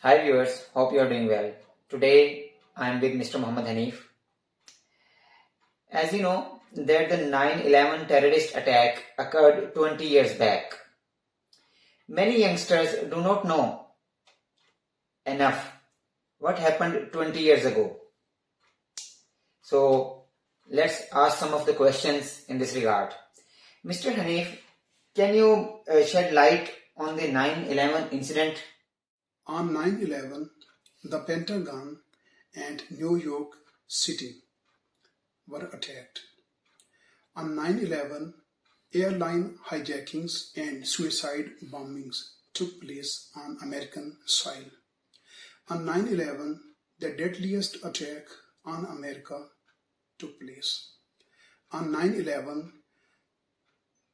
Hi viewers, hope you are doing well. Today I am with Mr. Muhammad Hanif. As you know that the 9/11 terrorist attack occurred 20 years back. Many youngsters do not know enough what happened 20 years ago. So let's ask some of the questions in this regard. Mr. Hanif, can you shed light on the 9/11 incident? On 9/11, the Pentagon and New York City were attacked. On 9/11, airline hijackings and suicide bombings took place on American soil. On 9/11, the deadliest attack on America took place. On 9/11,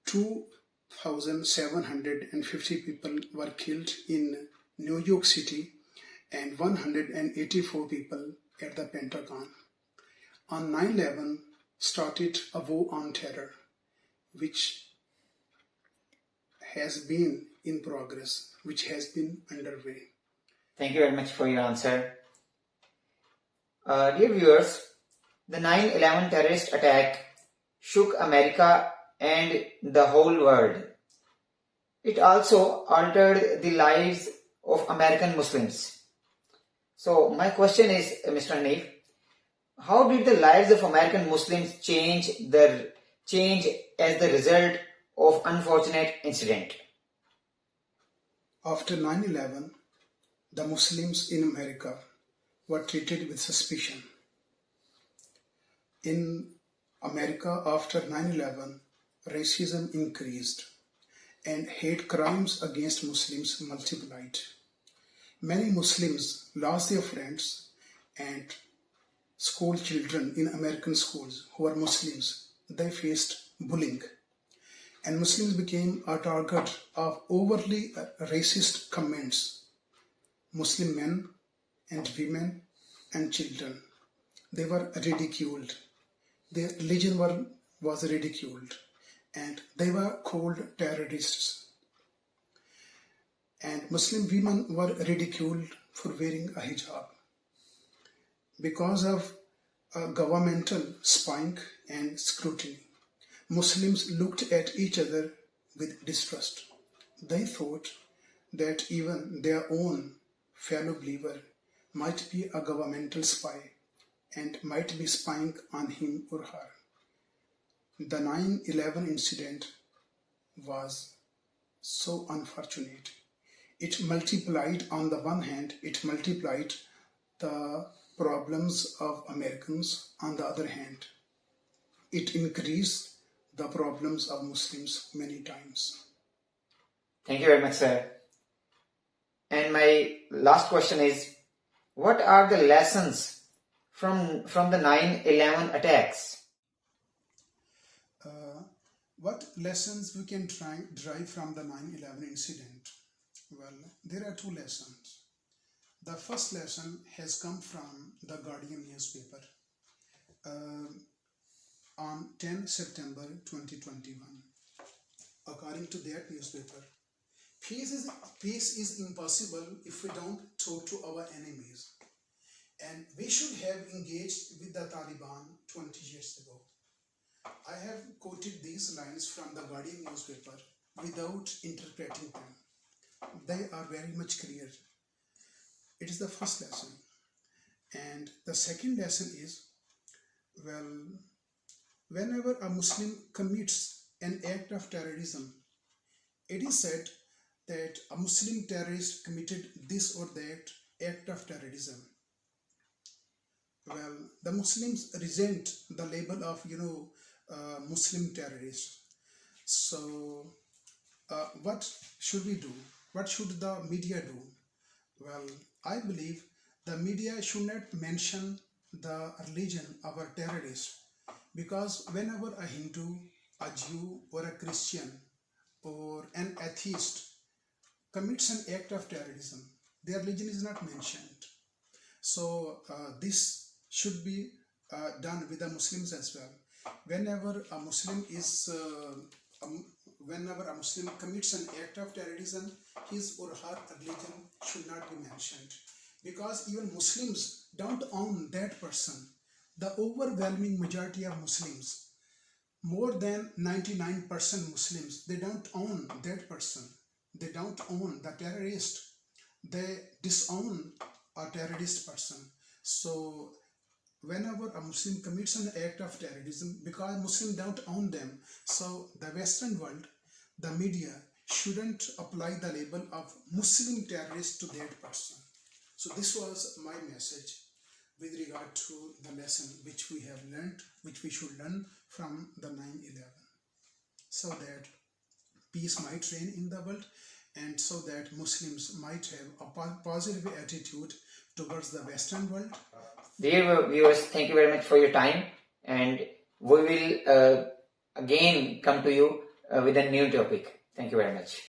2,750 people were killed in New York City and 184 people at the Pentagon. On 9/11 started a war on terror, which has been in progress, which has been underway. Thank you very much for your answer. Dear viewers, the 9/11 terrorist attack shook America and the whole world. It also altered the lives of American Muslims. So my question is, Mr. Hanif, how did the lives of American Muslims change as the result of unfortunate incident? After 9/11, the Muslims in America were treated with suspicion. In America after 9/11, racism increased and hate crimes against Muslims multiplied. Many Muslims lost their friends, and school children in American schools who are Muslims, they faced bullying. And Muslims became a target of overly racist comments. Muslim men and women and children, they were ridiculed. Their religion was ridiculed, and they were called terrorists. And Muslim women were ridiculed for wearing a hijab. Because of governmental spying and scrutiny, Muslims looked at each other with distrust. They thought that even their own fellow believer might be a governmental spy and might be spying on him or her. The 9/11 incident was so unfortunate. It multiplied, on the one hand, it multiplied the problems of Americans. On the other hand, it increased the problems of Muslims many times. Thank you very much, sir. And my last question is, what are the lessons from the 9/11 attacks? What lessons we can derive from the 9/11 incident? Well, there are two lessons. The first lesson has come from the Guardian newspaper on 10 September 2021. According to that newspaper, peace is impossible if we don't talk to our enemies. And we should have engaged with the Taliban 20 years ago. I have quoted these lines from the Guardian newspaper without interpreting them. They are very much clear. It is the first lesson. And the second lesson is, well, whenever a Muslim commits an act of terrorism, it is said that a Muslim terrorist committed this or that act of terrorism. Well, the Muslims resent the label of, Muslim terrorist. So, what should we do? What should the media do? Well, I believe the media should not mention the religion of a terrorist, because whenever a Hindu, a Jew, or a Christian, or an atheist commits an act of terrorism, their religion is not mentioned. So, this should be done with the Muslims as well. Whenever a Muslim is whenever a Muslim commits an act of terrorism, his or her religion should not be mentioned. Because even Muslims don't own that person. The overwhelming majority of Muslims, more than 99% Muslims, they don't own that person. They don't own the terrorist. They disown a terrorist person. So whenever a Muslim commits an act of terrorism, because Muslims don't own them, so the Western world, the media, shouldn't apply the label of Muslim terrorist to that person. So this was my message with regard to the lesson which we have learned, which we should learn from the 9/11, so that peace might reign in the world, and so that Muslims might have a positive attitude towards the Western world. Dear viewers, thank you very much for your time, and we will again come to you with a new topic. Thank you very much.